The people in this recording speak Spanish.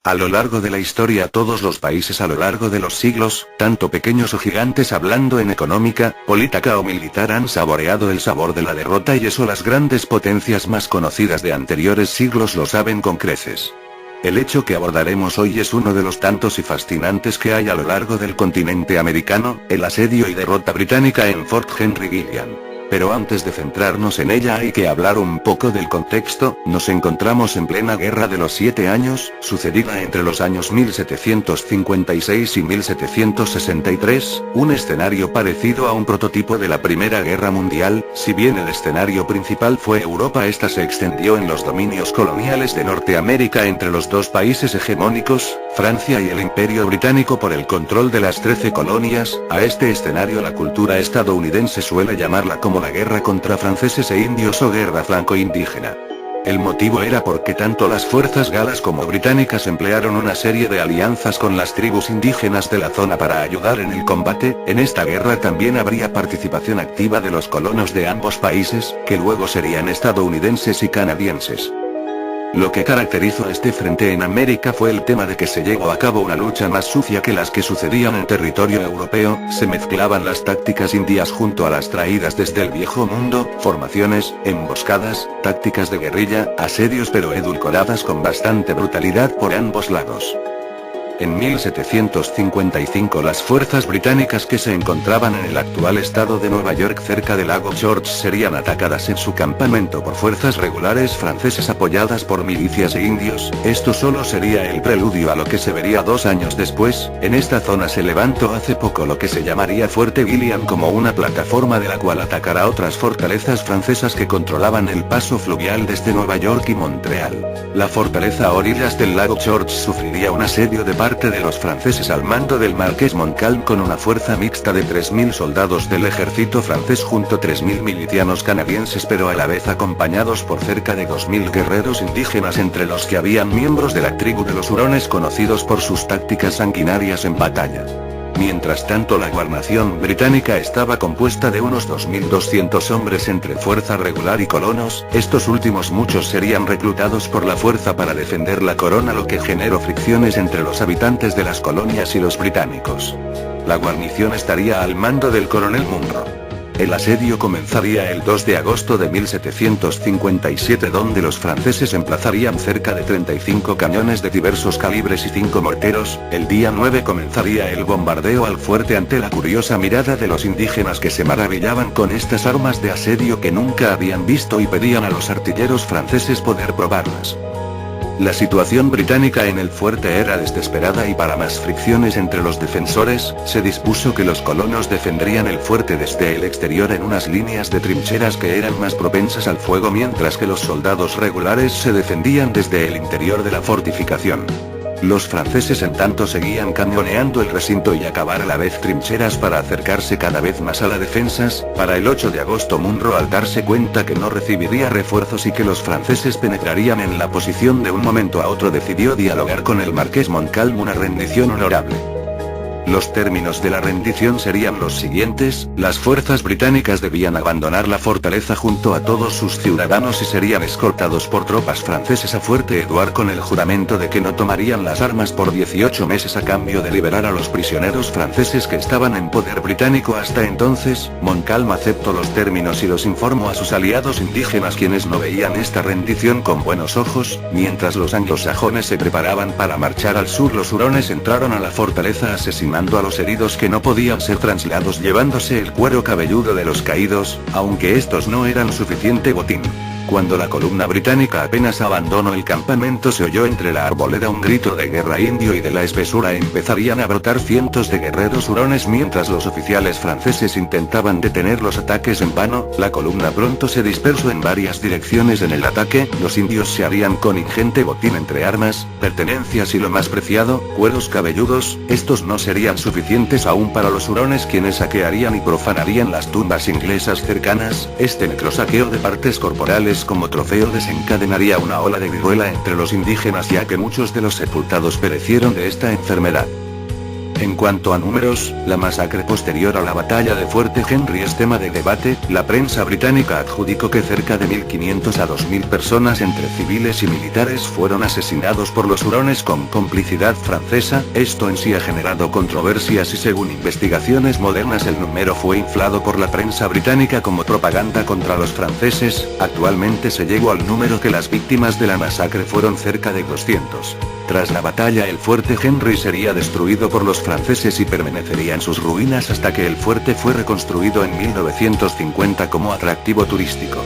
A lo largo de la historia todos los países a lo largo de los siglos, tanto pequeños o gigantes hablando en económica, política o militar han saboreado el sabor de la derrota y eso las grandes potencias más conocidas de anteriores siglos lo saben con creces. El hecho que abordaremos hoy es uno de los tantos y fascinantes que hay a lo largo del continente americano, el asedio y derrota británica en Fort Henry Gilliam. Pero antes de centrarnos en ella hay que hablar un poco del contexto. Nos encontramos en plena Guerra de los 7 años, sucedida entre los años 1756 y 1763, un escenario parecido a un prototipo de la Primera Guerra Mundial. Si bien el escenario principal fue Europa, esta se extendió en los dominios coloniales de Norteamérica entre los dos países hegemónicos, Francia y el Imperio Británico por el control de las 13 colonias. A este escenario la cultura estadounidense suele llamarla como la guerra contra franceses e indios o guerra franco-indígena. El motivo era porque tanto las fuerzas galas como británicas emplearon una serie de alianzas con las tribus indígenas de la zona para ayudar en el combate. En esta guerra también habría participación activa de los colonos de ambos países, que luego serían estadounidenses y canadienses. Lo que caracterizó a este frente en América fue el tema de que se llevó a cabo una lucha más sucia que las que sucedían en territorio europeo. Se mezclaban las tácticas indias junto a las traídas desde el Viejo Mundo, formaciones, emboscadas, tácticas de guerrilla, asedios pero edulcoradas con bastante brutalidad por ambos lados. En 1755 las fuerzas británicas que se encontraban en el actual estado de Nueva York cerca del lago George serían atacadas en su campamento por fuerzas regulares francesas apoyadas por milicias e indios. Esto solo sería el preludio a lo que se vería 2 años después. En esta zona se levantó hace poco lo que se llamaría Fuerte Gilliam como una plataforma de la cual atacar a otras fortalezas francesas que controlaban el paso fluvial desde Nueva York y Montreal. La fortaleza a orillas del lago George sufriría un asedio de parte de los franceses al mando del marqués Montcalm con una fuerza mixta de 3.000 soldados del ejército francés junto a 3.000 milicianos canadienses pero a la vez acompañados por cerca de 2.000 guerreros indígenas entre los que habían miembros de la tribu de los hurones conocidos por sus tácticas sanguinarias en batalla. Mientras tanto la guarnición británica estaba compuesta de unos 2.200 hombres entre fuerza regular y colonos. Estos últimos muchos serían reclutados por la fuerza para defender la corona, lo que generó fricciones entre los habitantes de las colonias y los británicos. La guarnición estaría al mando del coronel Munro. El asedio comenzaría el 2 de agosto de 1757 donde los franceses emplazarían cerca de 35 cañones de diversos calibres y 5 morteros. El día 9 comenzaría el bombardeo al fuerte ante la curiosa mirada de los indígenas que se maravillaban con estas armas de asedio que nunca habían visto y pedían a los artilleros franceses poder probarlas. La situación británica en el fuerte era desesperada y para más fricciones entre los defensores, se dispuso que los colonos defenderían el fuerte desde el exterior en unas líneas de trincheras que eran más propensas al fuego mientras que los soldados regulares se defendían desde el interior de la fortificación. Los franceses en tanto seguían cañoneando el recinto y acabar a la vez trincheras para acercarse cada vez más a las defensas. Para el 8 de agosto Munro, al darse cuenta que no recibiría refuerzos y que los franceses penetrarían en la posición de un momento a otro, decidió dialogar con el marqués Montcalm una rendición honorable. Los términos de la rendición serían los siguientes: las fuerzas británicas debían abandonar la fortaleza junto a todos sus ciudadanos y serían escoltados por tropas francesas a Fuerte Edward con el juramento de que no tomarían las armas por 18 meses a cambio de liberar a los prisioneros franceses que estaban en poder británico hasta entonces. Montcalm aceptó los términos y los informó a sus aliados indígenas, quienes no veían esta rendición con buenos ojos. Mientras los anglosajones se preparaban para marchar al sur, los hurones entraron a la fortaleza asesinando a los heridos que no podían ser trasladados, llevándose el cuero cabelludo de los caídos, aunque estos no eran suficiente botín. Cuando la columna británica apenas abandonó el campamento, se oyó entre la arboleda un grito de guerra indio y de la espesura empezarían a brotar cientos de guerreros hurones. Mientras los oficiales franceses intentaban detener los ataques en vano, la columna pronto se dispersó en varias direcciones en el ataque. Los indios se harían con ingente botín entre armas, pertenencias y lo más preciado, cueros cabelludos. Estos no serían suficientes aún para los hurones, quienes saquearían y profanarían las tumbas inglesas cercanas. Este necrosaqueo de partes corporales como trofeo desencadenaría una ola de viruela entre los indígenas, ya que muchos de los sepultados perecieron de esta enfermedad. En cuanto a números, la masacre posterior a la batalla de Fuerte Henry es tema de debate. La prensa británica adjudicó que cerca de 1.500 a 2.000 personas entre civiles y militares fueron asesinados por los hurones con complicidad francesa. Esto en sí ha generado controversias y según investigaciones modernas el número fue inflado por la prensa británica como propaganda contra los franceses. Actualmente se llegó al número que las víctimas de la masacre fueron cerca de 200. Tras la batalla el Fuerte Henry sería destruido por los franceses y permanecería en sus ruinas hasta que el fuerte fue reconstruido en 1950 como atractivo turístico.